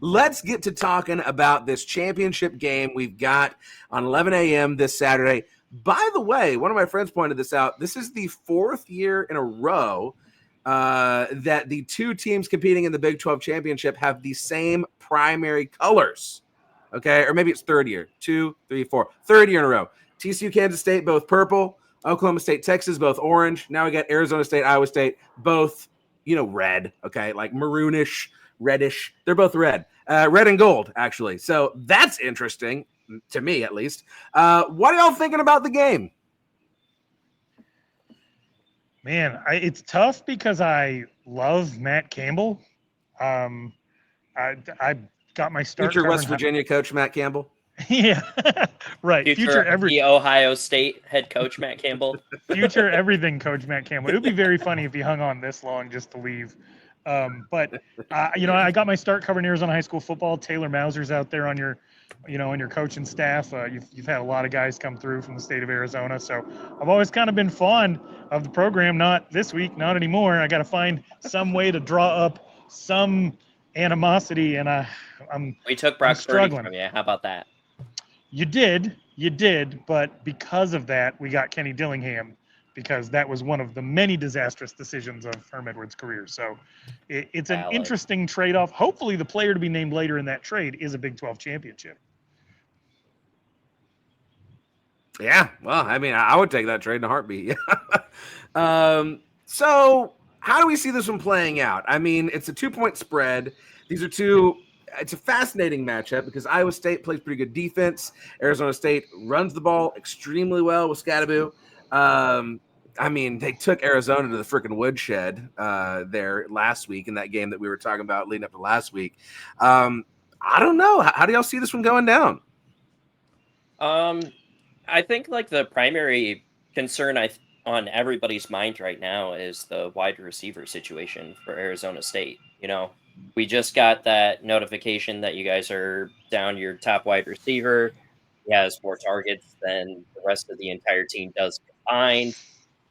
let's get to talking about this championship game we've got on 11 a.m. this Saturday. By the way, one of my friends pointed this out. This is the fourth year in a row that the two teams competing in the Big 12 championship have the same primary colors. Okay, or maybe it's third year. 2, 3, 4. Third year in a row. TCU, Kansas State, both purple. Oklahoma State, Texas, both orange. Now we got Arizona State, Iowa State, both, red. Okay, like maroonish, reddish. They're both red. Red and gold, actually. So that's interesting, to me at least. What are y'all thinking about the game? Man, it's tough because I love Matt Campbell. I got my start. Future West Virginia coach Matt Campbell. Yeah, right. Future the Ohio State head coach Matt Campbell. Future everything coach Matt Campbell. It would be very funny if he hung on this long just to leave. But I got my start covering Arizona high school football. Taylor Mauser's out there on your coaching staff. You've had a lot of guys come through from the state of Arizona. So I've always kind of been fond of the program. Not this week, not anymore. I got to find some way to draw up some animosity, and we took Brock struggling from you. How about that? You did, but because of that, we got Kenny Dillingham, because that was one of the many disastrous decisions of Herm Edwards' career. So it's an interesting trade-off. Hopefully the player to be named later in that trade is a Big 12 championship. Yeah, well, I mean, I would take that trade in a heartbeat. So how do we see this one playing out? I mean, it's a 2-point spread. It's a fascinating matchup because Iowa State plays pretty good defense. Arizona State runs the ball extremely well with Scadaboo. I mean, they took Arizona to the freaking woodshed there last week in that game that we were talking about leading up to last week. I don't know. How do y'all see this one going down? I think like the primary concern on everybody's mind right now is the wide receiver situation for Arizona State. We just got that notification that you guys are down your top wide receiver. He has more targets than the rest of the entire team does combined.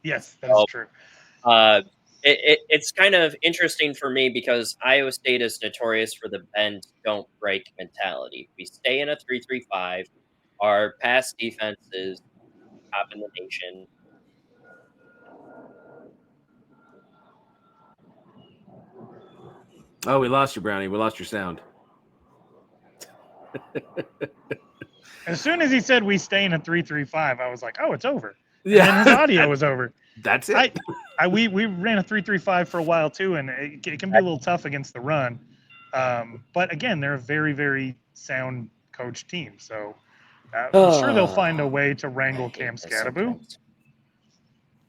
Yes, that's true. It's kind of interesting for me because Iowa State is notorious for the bend, don't break mentality. We stay in a 3-3-5. Our pass defense is top in the nation. Oh, we lost you, Brownie. We lost your sound. As soon as he said we stay in a 3-3-5, I was like, oh, it's over. Yeah. And then his audio was over. That's it. We ran a 3-3-5 for a while too, and it can be a little tough against the run. But again, they're a very, very sound coach team. So I'm sure they'll find a way to wrangle Cam Scadaboo.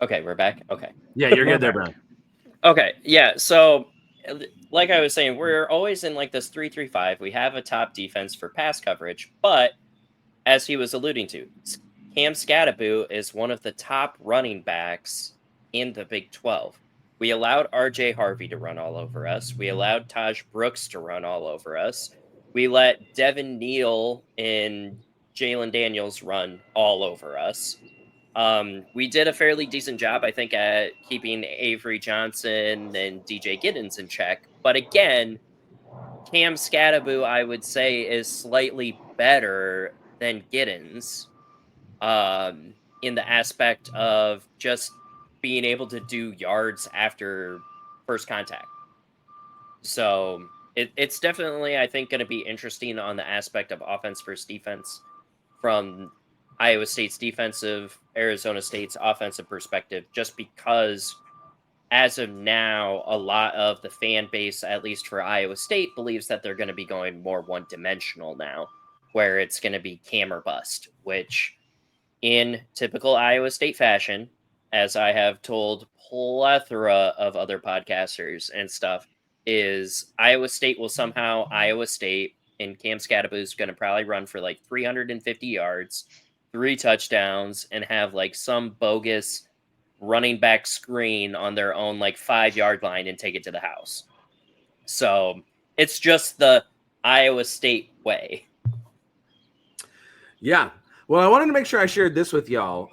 Okay, we're back. Okay. Yeah, you're good there, Brian. Okay, yeah. So, like I was saying, we're always in like this 3-3-5. We have a top defense for pass coverage, but as he was alluding to, Cam Scadaboo is one of the top running backs in the Big 12. We allowed R.J. Harvey to run all over us. We allowed Taj Brooks to run all over us. We let Devin Neal and Jalen Daniels run all over us. We did a fairly decent job, I think, at keeping Avery Johnson and DJ Giddens in check. But again, Cam Scadaboo, I would say, is slightly better than Giddens in the aspect of just being able to do yards after first contact. So it's definitely, I think, going to be interesting on the aspect of offense versus defense from Iowa State's defensive, Arizona State's offensive perspective, just because as of now, a lot of the fan base, at least for Iowa State, believes that they're going to be going more one-dimensional now, where it's going to be Cam or bust, which in typical Iowa State fashion, as I have told plethora of other podcasters and stuff, is Iowa State will somehow Iowa State, and Cam Scadaboo is going to probably run for like 350 yards, 3 touchdowns, and have like some bogus running back screen on their own like 5-yard line and take it to the house. So it's just the Iowa State way. Yeah. Well, I wanted to make sure I shared this with y'all,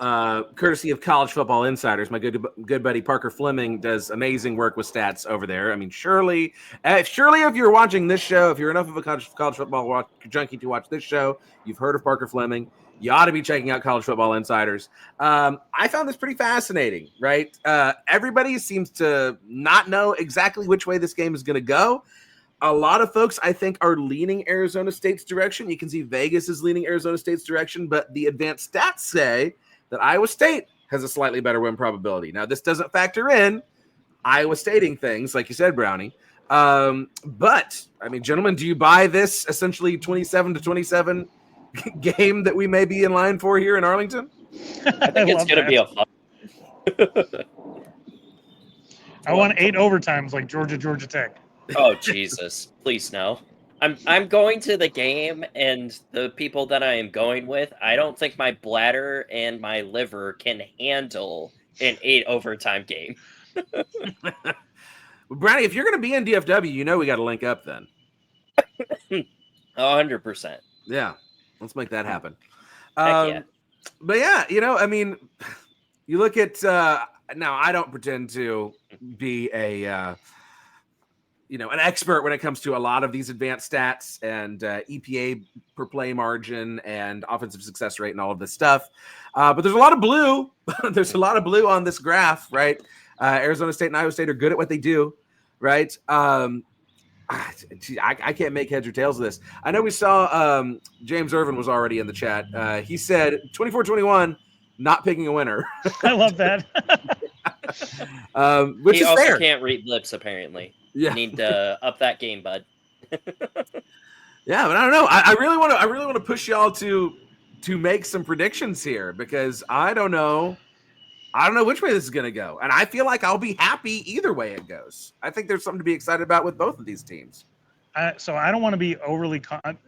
courtesy of College Football Insiders. My good buddy Parker Fleming does amazing work with stats over there. I mean, surely if you're watching this show, if you're enough of a college football junkie to watch this show, you've heard of Parker Fleming. You ought to be checking out College Football Insiders. I found this pretty fascinating, right? Everybody seems to not know exactly which way this game is going to go. A lot of folks, I think, are leaning Arizona State's direction. You can see Vegas is leaning Arizona State's direction, but the advanced stats say that Iowa State has a slightly better win probability. Now, this doesn't factor in Iowa Stating things, like you said, Brownie. But, I mean, gentlemen, do you buy this essentially 27-27 game that we may be in line for here in Arlington? I think it's going to be a fun. I want 8 overtimes like Georgia Tech. Oh, Jesus. Please, no. I'm going to the game, and the people that I am going with, I don't think my bladder and my liver can handle an 8 overtime game. Brownie, if you're going to be in DFW, you know we got to link up then. 100%. Yeah, let's make that happen. Yeah. But yeah, I mean, you look at now. I don't pretend to be a an expert when it comes to a lot of these advanced stats and EPA per play margin and offensive success rate and all of this stuff. But there's a lot of blue. There's a lot of blue on this graph, right? Arizona State and Iowa State are good at what they do, right? I can't make heads or tails of this. I know we saw James Irvin was already in the chat. He said 24-21, not picking a winner. I love that. Which he is also fair. Can't read lips, apparently. Yeah. You need to up that game, bud. Yeah, but I don't know. I really want to push y'all to make some predictions here because I don't know which way this is going to go. And I feel like I'll be happy either way it goes. I think there's something to be excited about with both of these teams. So I don't want to be overly.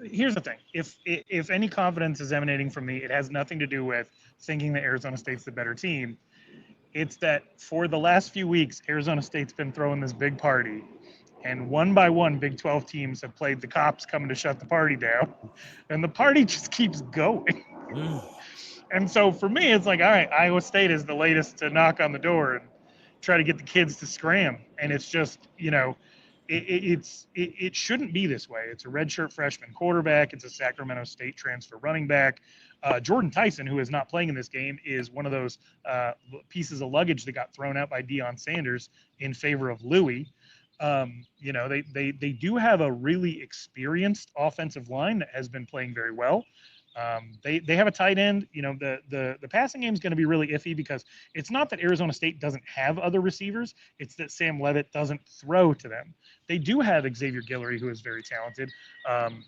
Here's the thing: if any confidence is emanating from me, it has nothing to do with thinking that Arizona State's the better team. It's that for the last few weeks, Arizona State's been throwing this big party, and one by one, Big 12 teams have played the cops coming to shut the party down, and the party just keeps going. And so for me, it's like, all right, Iowa State is the latest to knock on the door and try to get the kids to scram, and it's just it shouldn't be this way. It's a redshirt freshman quarterback. It's a Sacramento State transfer running back. Jordan Tyson, who is not playing in this game, is one of those pieces of luggage that got thrown out by Deion Sanders in favor of Louis. They do have a really experienced offensive line that has been playing very well. They have a tight end. The passing game is going to be really iffy because it's not that Arizona State doesn't have other receivers. It's that Sam Leavitt doesn't throw to them. They do have Xavier Guillory, who is very talented.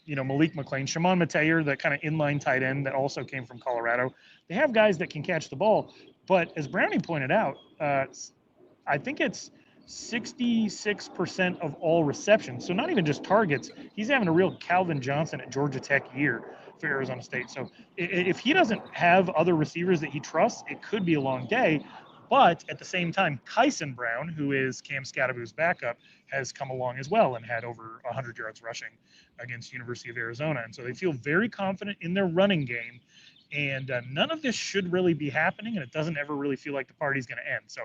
Malik McLean, Shimon Mateer, that kind of inline tight end that also came from Colorado. They have guys that can catch the ball. But as Brownie pointed out, I think it's 66% of all receptions. So not even just targets. He's having a real Calvin Johnson at Georgia Tech year for Arizona State. So if he doesn't have other receivers that he trusts, it could be a long day. But at the same time, Kyson Brown, who is Cam Scadaboo's backup, has come along as well and had over 100 yards rushing against University of Arizona. And so they feel very confident in their running game. And none of this should really be happening, and it doesn't ever really feel like the party's going to end. So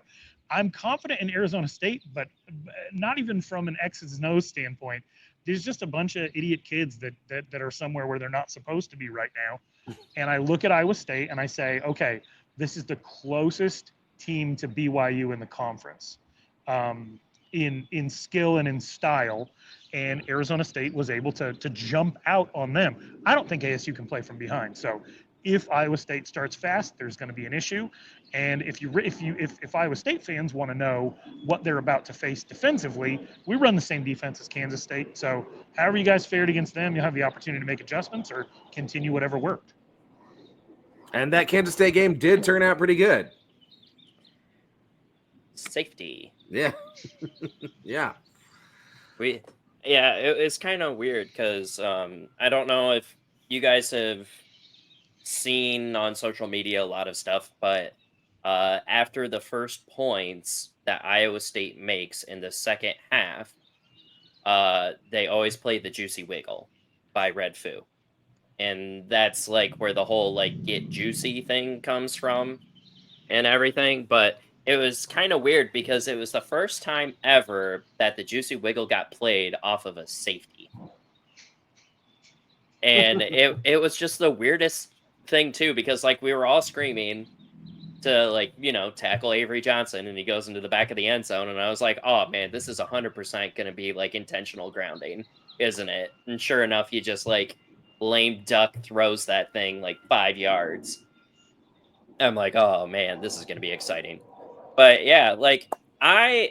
I'm confident in Arizona State, but not even from an X's and O's standpoint. There's just a bunch of idiot kids that are somewhere where they're not supposed to be right now. And I look at Iowa State and I say, okay, this is the closest team to BYU in the conference in skill and in style. And Arizona State was able to jump out on them. I don't think ASU can play from behind. So if Iowa State starts fast, there's going to be an issue. And if Iowa State fans want to know what they're about to face defensively, we run the same defense as Kansas State. So however you guys fared against them, you'll have the opportunity to make adjustments or continue whatever worked. And that Kansas State game did turn out pretty good. Safety. Yeah. Yeah. It's kind of weird because I don't know if you guys have seen on social media a lot of stuff, but after the first points that Iowa State makes in the second half, they always play the Juicy Wiggle by Red Foo. and that's like where the whole like get juicy thing comes from and everything. But it was kind of weird because it was the first time ever that the Juicy Wiggle got played off of a safety. And it was just the weirdest thing too, because like we were all screaming to like, tackle Avery Johnson, and he goes into the back of the end zone, and I was like, oh man, this is 100% gonna be like intentional grounding, isn't it? And sure enough, he just like lame duck throws that thing like 5 yards. I'm like, oh man, this is gonna be exciting. But yeah, like I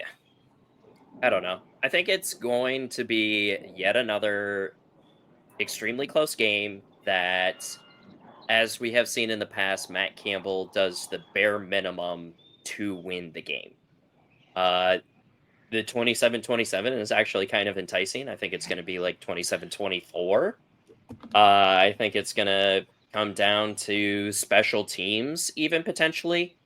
don't know. I think it's going to be yet another extremely close game that, as we have seen in the past, Matt Campbell does the bare minimum to win the game. Uh, the 27-27 is actually kind of enticing. I think it's going to be like 27-24. I think it's going to come down to special teams, even potentially.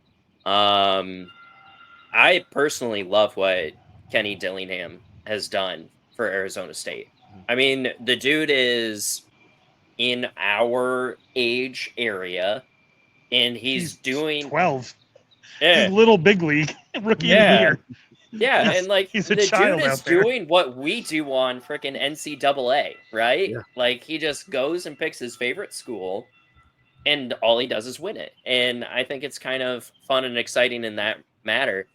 I personally love what Kenny Dillingham has done for Arizona State. I mean, the dude is in our age area, and he's doing 12. yeah, He's little big league rookie of the yeah, year. yeah, and like He's a the child dude is out there. doing what we do on freaking NCAA, right? Yeah. Like he just goes and picks his favorite school, and all he does is win it. And I think it's kind of fun and exciting in that matter.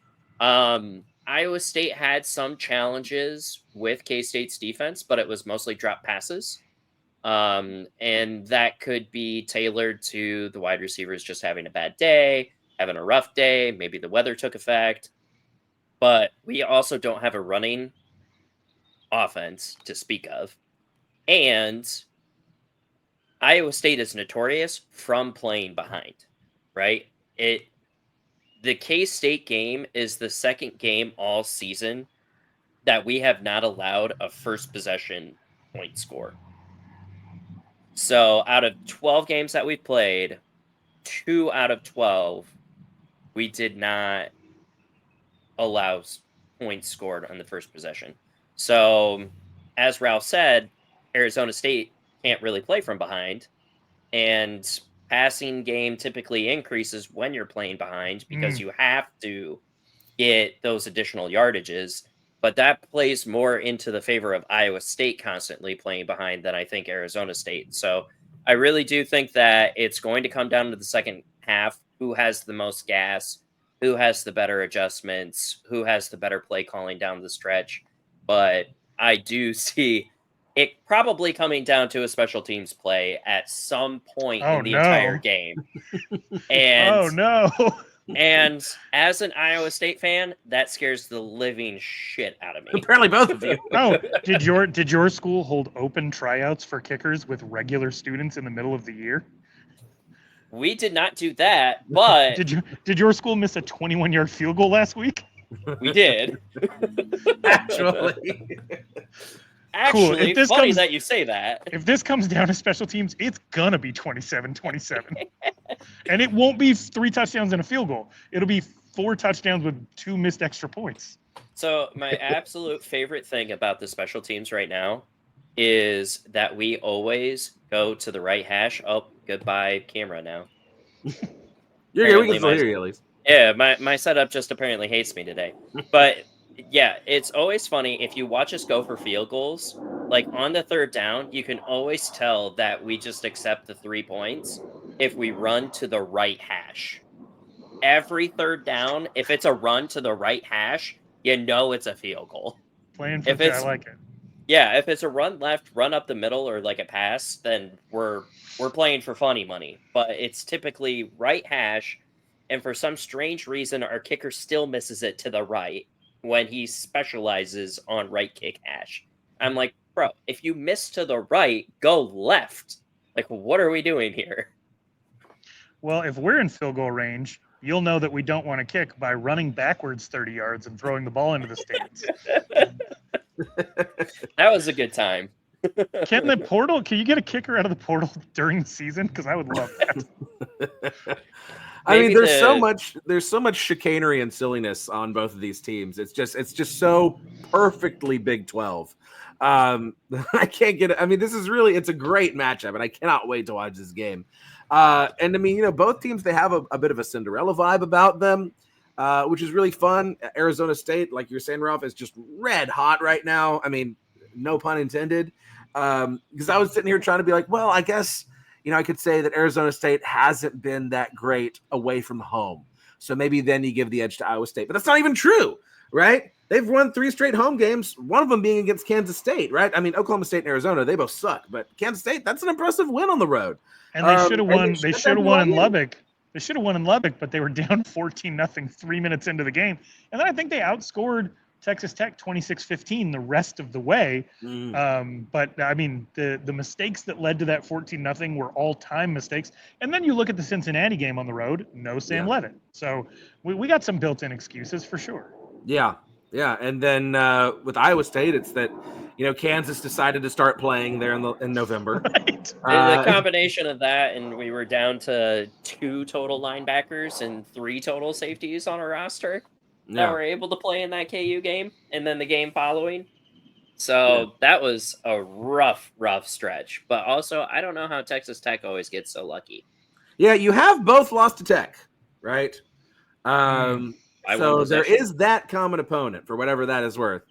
Iowa State had some challenges with K-State's defense, but it was mostly drop passes. And that could be tailored to the wide receivers just having a bad day, having a rough day. Maybe the weather took effect. But we also don't have a running offense to speak of. And Iowa State is notorious from playing behind, right? The K-State game is the second game all season that we have not allowed a first possession point score. So out of 12 games that we played, 2 out of 12, we did not allow points scored on the first possession. So as Ralph said, Arizona State can't really play from behind, and passing game typically increases when you're playing behind because you have to get those additional yardages. But that plays more into the favor of Iowa State constantly playing behind than I think Arizona State. So I really do think that it's going to come down to the second half. Who has the most gas? Who has the better adjustments? Who has the better play calling down the stretch? But I do see it probably coming down to a special teams play at some point in the entire game. And oh no. And as an Iowa State fan, that scares the living shit out of me. Apparently, both of you. Oh, did your school hold open tryouts for kickers with regular students in the middle of the year? We did not do that, but did your school miss a 21-yard field goal last week? We did. Actually. Cool. It's funny that you say that. If this comes down to special teams, it's gonna be 27-27. And it won't be 3 touchdowns and a field goal. It'll be 4 touchdowns with 2 missed extra points. So my absolute favorite thing about the special teams right now is that we always go to the right hash. Oh, goodbye camera now. You're here. We can still hear you at least. Yeah, my setup just apparently hates me today. But yeah, it's always funny if you watch us go for field goals, like on the third down, you can always tell that we just accept the 3 points if we run to the right hash. Every third down, if it's a run to the right hash, you know it's a field goal. Playing for I like it. Yeah, if it's a run left, run up the middle, or like a pass, then we're playing for funny money. But it's typically right hash, and for some strange reason, our kicker still misses it to the right when he specializes on right kick hash. I'm like, bro, if you miss to the right, go left. Like, what are we doing here? Well, if we're in field goal range, you'll know that we don't want to kick by running backwards 30 yards and throwing the ball into the stands. That was a good time. Can you get a kicker out of the portal during the season? Because I would love that. I mean, Maybe there's so much chicanery and silliness on both of these teams. It's just so perfectly Big 12. I can't get it. I mean, it's a great matchup, and I cannot wait to watch this game. And I mean, both teams, they have a bit of a Cinderella vibe about them, which is really fun. Arizona State, like you're saying, Ralph, is just red hot right now. I mean, no pun intended. Because I was sitting here trying to be like, well, I guess, I could say that Arizona State hasn't been that great away from home. So maybe then you give the edge to Iowa State. But that's not even true, right? They've won 3 straight home games, one of them being against Kansas State, right? I mean, Oklahoma State and Arizona, they both suck. But Kansas State, that's an impressive win on the road. And they should have won. They should have won in Lubbock. They should have won in Lubbock, but they were down 14-0 3 minutes into the game. And then I think they outscored Texas Tech 26-15 the rest of the way. But I mean, the mistakes that led to that 14-0 were all-time mistakes. And then you look at the Cincinnati game on the road, no Sam Leavitt. So we got some built-in excuses for sure. Yeah. Yeah. And then with Iowa State, it's that, Kansas decided to start playing there in November. Right. The combination of that, and we were down to 2 total linebackers and 3 total safeties on our roster that were able to play in that KU game and then the game following. So that was a rough stretch. But also, I don't know how Texas Tech always gets so lucky. Yeah, you have both lost to Tech, right? So there is that common opponent for whatever that is worth.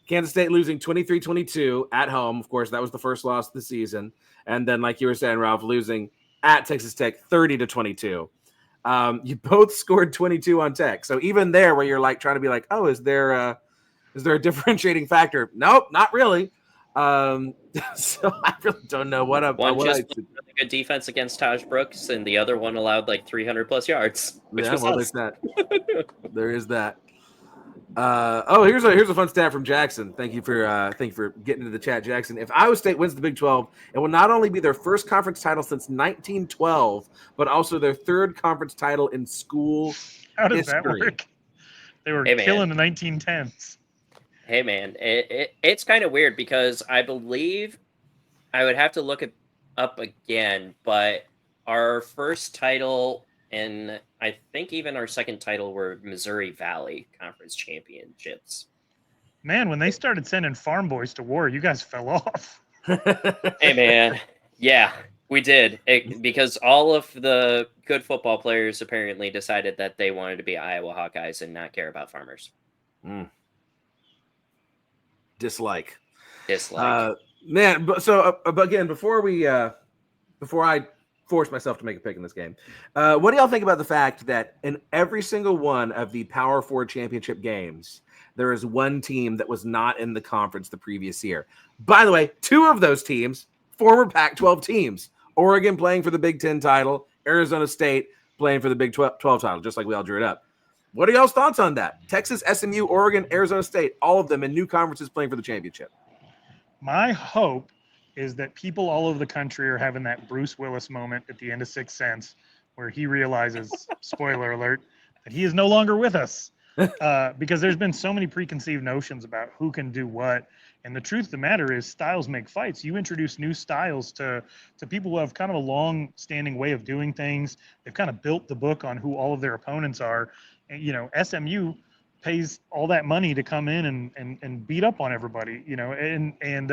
Kansas State losing 23-22 at home. Of course, that was the first loss of the season. And then, like you were saying, Ralph, losing at Texas Tech 30-22. You both scored 22 on Tech. So even there where you're like trying to be like, oh, is there a differentiating factor? Nope, not really. So I really don't know what I'm. One just played really good defense against Taj Brooks, and the other one allowed like 300+ yards. Which was there's that. There is that. Here's a fun stat from Jackson. Thank you for getting into the chat, Jackson. If Iowa State wins the Big 12, it will not only be their first conference title since 1912, but also their 3rd conference title in school history. How does that work? They were killing the 1910s. Hey man, it's kind of weird because I believe I would have to look it up again, but our first title and I think even our second title were Missouri Valley Conference Championships. Man, when they started sending farm boys to war, you guys fell off. Hey man, yeah, we did because all of the good football players apparently decided that they wanted to be Iowa Hawkeyes and not care about farmers. Dislike. Man, so again, before I force myself to make a pick in this game, what do y'all think about the fact that in every single one of the Power 4 championship games, there is one team that was not in the conference the previous year? By the way, 2 of those teams, former Pac-12 teams, Oregon playing for the Big 10 title, Arizona State playing for the Big 12 title, just like we all drew it up. What are y'all's thoughts on that? Texas, SMU, Oregon, Arizona State, all of them in new conferences playing for the championship. My hope is that people all over the country are having that Bruce Willis moment at the end of Sixth Sense where he realizes, spoiler alert, that he is no longer with us. Because there's been so many preconceived notions about who can do what. And the truth of the matter is styles make fights. You introduce new styles to people who have kind of a long-standing way of doing things. They've kind of built the book on who all of their opponents are. And, SMU pays all that money to come in and beat up on everybody, and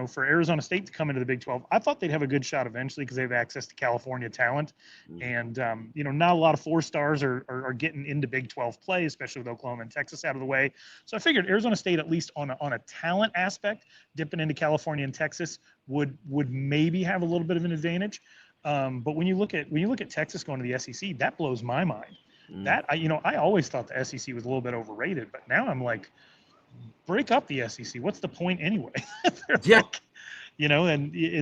for Arizona State to come into the Big 12, I thought they'd have a good shot eventually because they have access to California talent. And, not a lot of 4-stars are getting into Big 12 play, especially with Oklahoma and Texas out of the way. So I figured Arizona State, at least on a talent aspect, dipping into California and Texas would maybe have a little bit of an advantage. But when you look at Texas going to the SEC, that blows my mind. That I always thought the SEC was a little bit overrated, but now I'm like, break up the SEC. What's the point anyway?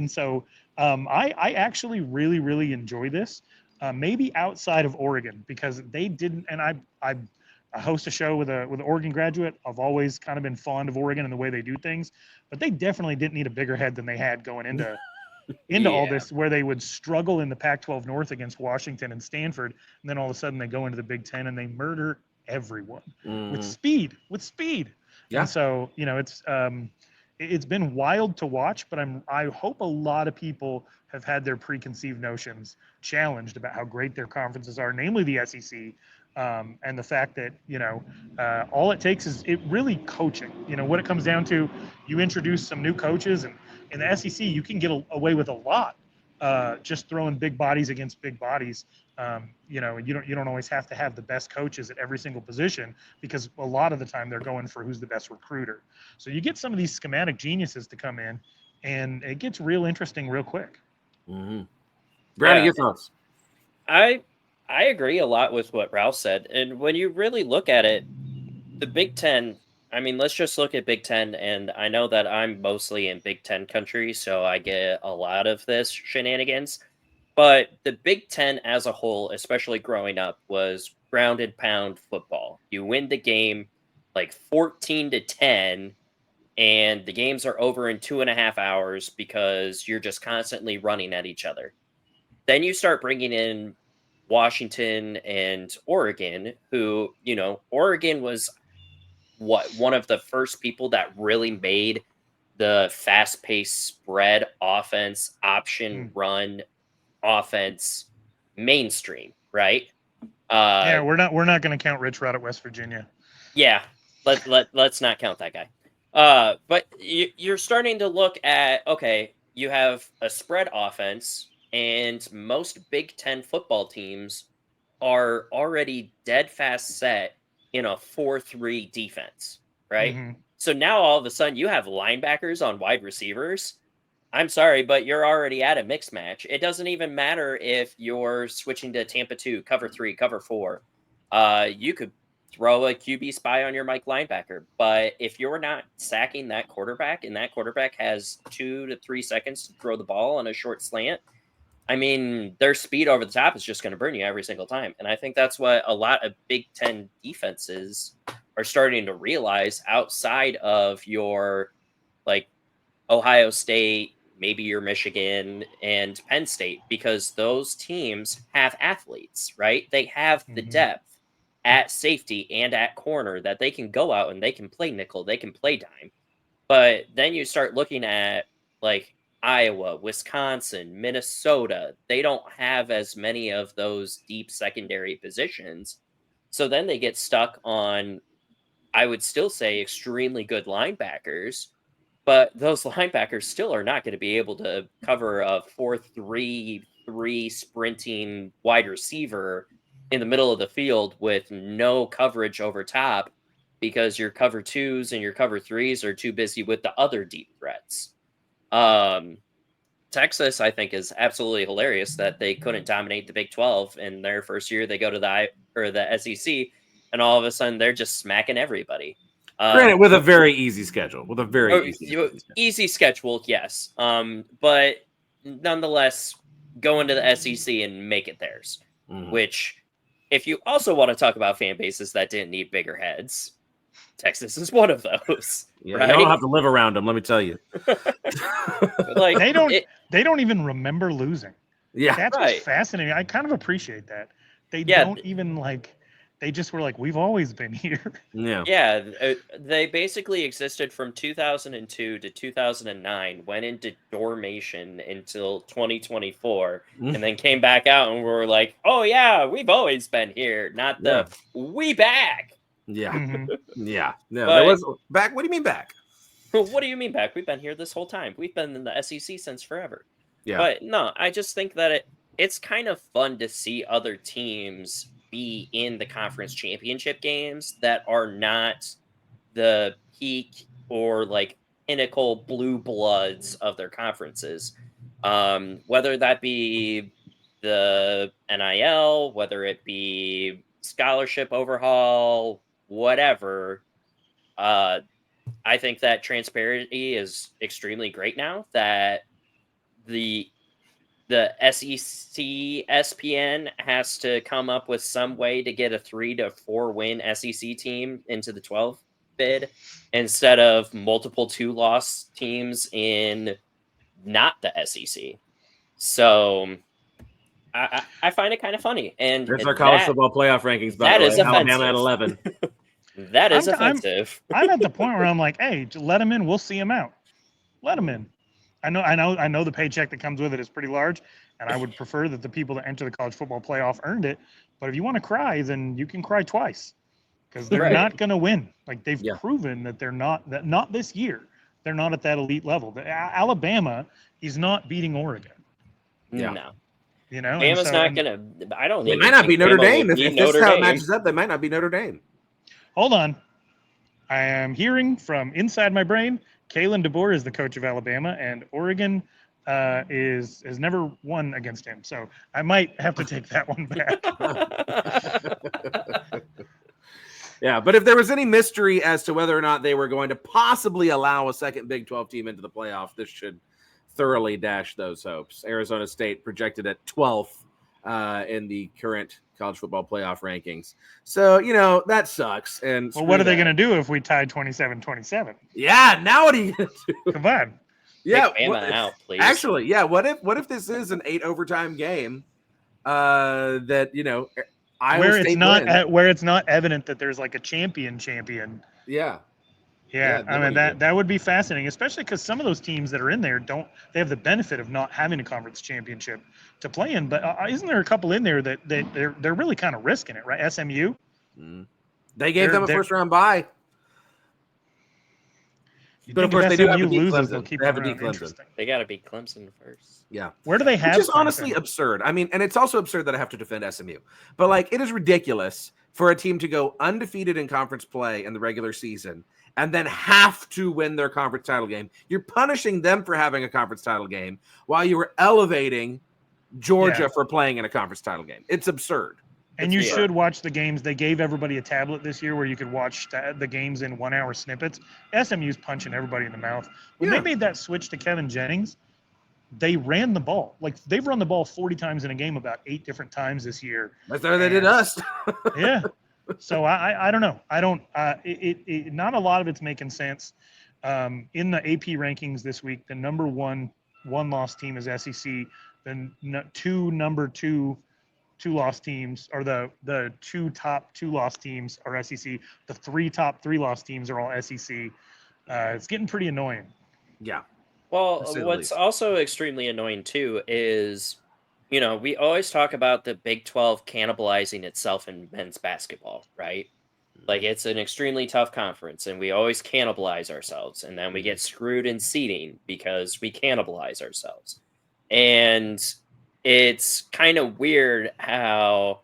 So I actually really enjoy this. Maybe outside of Oregon because they didn't, and I host a show with an Oregon graduate. I've always kind of been fond of Oregon and the way they do things, but they definitely didn't need a bigger head than they had going into all this, where they would struggle in the Pac-12 North against Washington and Stanford, and then all of a sudden they go into the Big Ten and they murder everyone with speed. Yeah. And so it's it's been wild to watch, but I hope a lot of people have had their preconceived notions challenged about how great their conferences are, namely the SEC, and the fact that all it takes is really coaching. What it comes down to, you introduce some new coaches, and in the SEC you can get away with a lot, just throwing big bodies against big bodies. You don't always have to have the best coaches at every single position, because a lot of the time they're going for who's the best recruiter. So you get some of these schematic geniuses to come in, and it gets real interesting real quick. Mm-hmm. Brandon, your thoughts? I agree a lot with what Ralph said. And when you really look at it, the Big Ten, I mean, let's just look at Big Ten. And I know that I'm mostly in Big Ten country, so I get a lot of this shenanigans. But the Big Ten as a whole, especially growing up, was ground and pound football. You win the game like 14-10, and the games are over in 2.5 hours because you're just constantly running at each other. Then you start bringing in Washington and Oregon, who, Oregon was one of the first people that really made the fast-paced spread offense, option run offense mainstream, right? Yeah, we're not going to count Rich Rod at West Virginia. Yeah, let's not count that guy. But you're starting to look at, okay, you have a spread offense, and most Big Ten football teams are already dead fast set in a 4-3 defense, right? Mm-hmm. So now all of a sudden you have linebackers on wide receivers. I'm sorry, but you're already at a mixed match. It doesn't even matter if you're switching to Tampa 2, cover 3, cover 4. You could throw a QB spy on your Mike linebacker, but if you're not sacking that quarterback, and that quarterback has 2 to 3 seconds to throw the ball on a short slant, I mean, their speed over the top is just going to burn you every single time. And I think that's what a lot of Big Ten defenses are starting to realize, outside of your, like, Ohio State, maybe your Michigan and Penn State, because those teams have athletes, right? They have the depth at safety and at corner that they can go out and they can play nickel, they can play dime. But then you start looking at, like, Iowa, Wisconsin, Minnesota. They don't have as many of those deep secondary positions. So then they get stuck on, I would still say, extremely good linebackers. But those linebackers still are not going to be able to cover a 4-3-3 sprinting wide receiver in the middle of the field with no coverage over top, because your cover 2s and your cover 3s are too busy with the other deep threats. Texas, I think, is absolutely hilarious that they couldn't dominate the Big 12 in their first year. They go to the SEC, and all of a sudden they're just smacking everybody. Granted, with a very easy schedule. With a very easy schedule, yes. But nonetheless, go into the SEC and make it theirs. Mm-hmm. Which, if you also want to talk about fan bases that didn't need bigger heads, Texas is one of those. Yeah, right? You don't have to live around them, let me tell you. Like, they don't even remember losing. Yeah, that's what's fascinating. I kind of appreciate that. They don't even, like, they just were like, we've always been here. Yeah, they basically existed from 2002 to 2009, went into dormation until 2024, and then came back out and were like, oh yeah, we've always been here, not we back. Yeah. Yeah. No, but, there was back. What do you mean back? What do you mean back? We've been here this whole time. We've been in the SEC since forever. Yeah. But no, I just think that it's kind of fun to see other teams be in the conference championship games that are not the peak or, like, pinnacle blue bloods of their conferences. Whether that be the NIL, whether it be scholarship overhaul, whatever. I think that transparency is extremely great now, that the SEC SPN has to come up with some way to get a 3 to 4 win SEC team into the 12 bid, instead of multiple 2-loss teams in not the SEC. So I find it kind of funny. And there's our college football playoff rankings. That is offensive. Alabama at 11. That is offensive. I'm at the point where I'm like, hey, let them in. We'll see them out. let them in. I know the paycheck that comes with it is pretty large, and I would prefer that the people that enter the college football playoff earned it. But if you want to cry, then you can cry twice, because they're Right. not going to win. Like they've Yeah. proven that they're not. That not this year. They're not at that elite level. Alabama is not beating Oregon. Yeah. No. You know, and Bama's so not and, gonna. I don't They even might not be think Notre Bama Dame. will If, beat if this is Notre how it Dame. matches up, they might not be Notre Dame. hold on. I am hearing from inside my brain, Kalen DeBoer is the coach of Alabama, and Oregon has never won against him. So I might have to take that one back. Yeah, but if there was any mystery as to whether or not they were going to possibly allow a second Big 12 team into the playoff, this should thoroughly dash those hopes. Arizona State projected at 12th in the current college football playoff rankings. So, you know, that sucks. And Well, what are they that. going to do if we tie 27-27? Yeah, now what are you going to do? Come on. Yeah, Take Bama what if- out, please. Actually, yeah. What if this is an 8 overtime game? That you know, Iowa Where State it's not wins. where it's not evident that there's like a champion. Yeah, Yeah, then I what mean do you do? that would be fascinating, especially because some of those teams that are in there they have the benefit of not having a conference championship to play in. But isn't there a couple in there that they're really kind of risking it, right? SMU. They gave them a They're- first round bye. You'd But of think course, if they do have SMU to beat loses, they'll Clemson. keep They have them to around. beat Clemson. Interesting. They got to beat Clemson first. Yeah. Where do they have? Which is Clemson? honestly absurd. I mean, and it's also absurd that I have to defend SMU. But like, it is ridiculous for a team to go undefeated in conference play in the regular season and then have to win their conference title game. You're punishing them for having a conference title game while you were elevating Georgia Yeah. for playing in a conference title game. It's absurd. And you Yeah. should watch the games. They gave everybody a tablet this year where you could watch the games in 1 hour snippets. SMU's punching everybody in the mouth. When Yeah. they made that switch to Kevin Jennings, they ran the ball. Like they've run the ball 40 times in a game about 8 different times this year. That's how they did us. Yeah. So I don't know. I don't. Not a lot of it's making sense. In the AP rankings this week, the number one loss team is SEC. The number two loss teams, or the top two loss teams are SEC. The top three loss teams are all SEC. It's getting pretty annoying. Yeah. Well, To say the what's least. also extremely annoying too is, you know, we always talk about the Big 12 cannibalizing itself in men's basketball, right? Like it's an extremely tough conference and we always cannibalize ourselves and then we get screwed in seeding because we cannibalize ourselves. And it's kind of weird how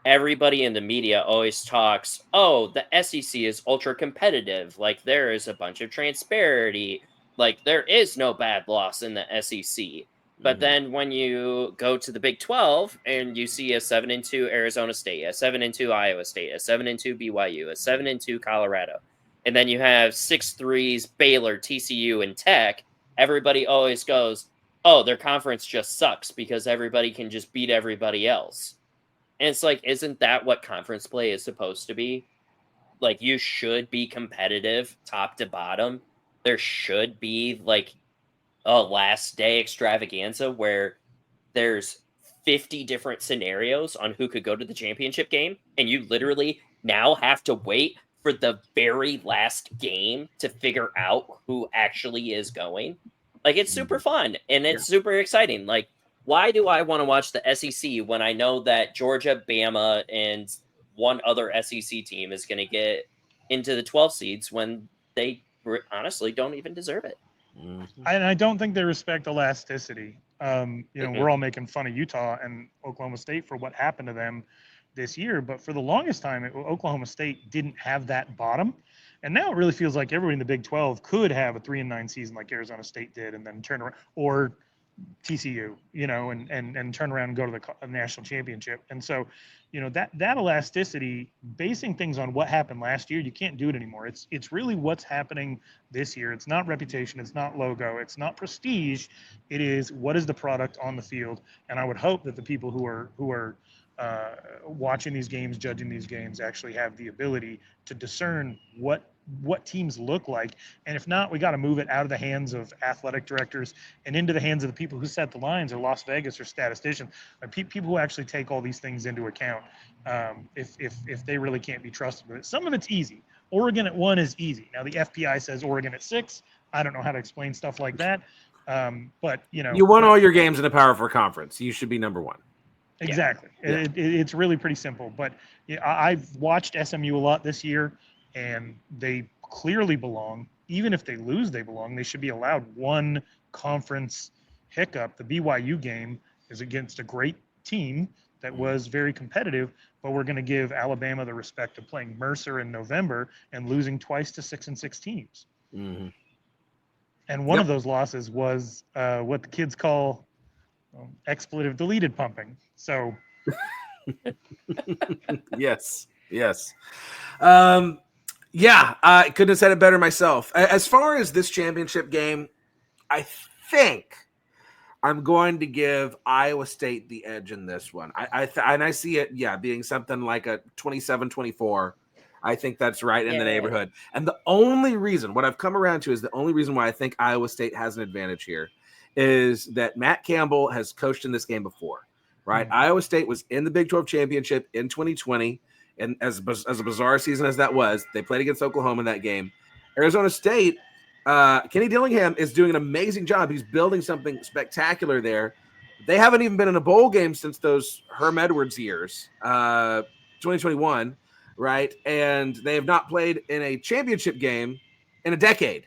everybody in the media always talks, oh, the SEC is ultra competitive. Like there is a bunch of transparency. Like there is no bad loss in the SEC. But then when you go to the Big 12 and you see a 7-2 Arizona State, a 7-2 Iowa State, a 7-2 BYU, a 7-2 Colorado, and then you have 6-3s Baylor, TCU, and Tech, everybody always goes, oh, their conference just sucks because everybody can just beat everybody else. And it's like, isn't that what conference play is supposed to be? Like, you should be competitive top to bottom. There should be, like, a last day extravaganza where there's 50 different scenarios on who could go to the championship game. And you literally now have to wait for the very last game to figure out who actually is going. Like, it's super fun and it's super exciting. Like, why do I want to watch the SEC when I know that Georgia, Bama, and one other SEC team is going to get into the 12 seeds when they honestly don't even deserve it? And I don't think they respect elasticity. We're all making fun of Utah and Oklahoma State for what happened to them this year, but for the longest time, Oklahoma State didn't have that bottom. And now it really feels like everybody in the Big 12 could have a 3-9 season like Arizona State did and then turn around, or TCU, and turn around and go to the national championship. And so, that elasticity, basing things on what happened last year, you can't do it anymore. It's really what's happening this year. It's not reputation. It's not logo. It's not prestige. It is what is the product on the field. And I would hope that the people who are watching these games, judging these games, actually have the ability to discern what teams look like. And if not, we got to move it out of the hands of athletic directors and into the hands of the people who set the lines, or Las Vegas, or statisticians, or people who actually take all these things into account. If they really can't be trusted with it. Some of it's easy. Oregon at 1 is easy. Now the FPI says Oregon at 6. I don't know how to explain stuff like that. But you won all your games in a Power 4 conference. You should be number one. Exactly. Yeah. It's really pretty simple. But I've watched SMU a lot this year, and they clearly belong. Even if they lose, they belong. They should be allowed one conference hiccup. The BYU game is against a great team that was very competitive, but we're going to give Alabama the respect of playing Mercer in November and losing twice to 6-6 teams. Mm-hmm. And one of those losses was what the kids call expletive deleted pumping. So yes. I couldn't have said it better myself. As far as this championship game, I think I'm going to give Iowa State the edge in this one. I see it, being something like a 27-24. I think that's right in the neighborhood. And the only reason, what I've come around to is the only reason why I think Iowa State has an advantage here is that Matt Campbell has coached in this game before, right? Mm-hmm. Iowa State was in the Big 12 championship in 2020, and as a bizarre season as that was, they played against Oklahoma in that game. Arizona State, Kenny Dillingham is doing an amazing job. He's building something spectacular there. They haven't even been in a bowl game since those Herm Edwards years, 2021, right? And they have not played in a championship game in a decade,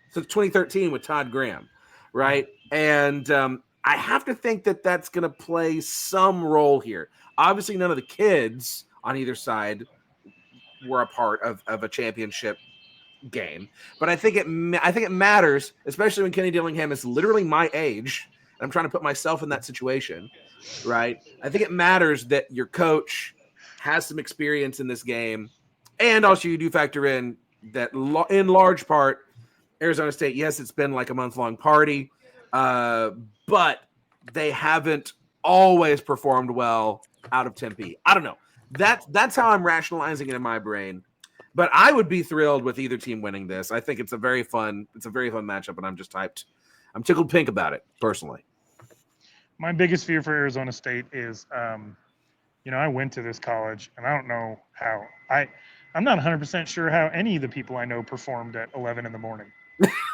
since 2013 with Todd Graham, right? And I have to think that that's going to play some role here. Obviously, none of the kids on either side were a part of a championship game, but I think it matters, especially when Kenny Dillingham is literally my age. And I'm trying to put myself in that situation, right? I think it matters that your coach has some experience in this game, and also you do factor in that in large part, Arizona State, yes, it's been like a month-long party, but they haven't always performed well out of Tempe. I don't know. That's how I'm rationalizing it in my brain. But I would be thrilled with either team winning this. I think it's a very fun matchup, and I'm just hyped. I'm tickled pink about it, personally. My biggest fear for Arizona State is, I went to this college, and I don't know how. I'm not 100% sure how any of the people I know performed at 11 in the morning.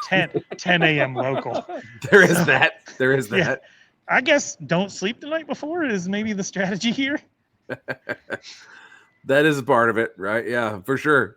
10 a.m. local. There is that. Yeah. I guess don't sleep the night before is maybe the strategy here. That is a part of it, right? Yeah, for sure.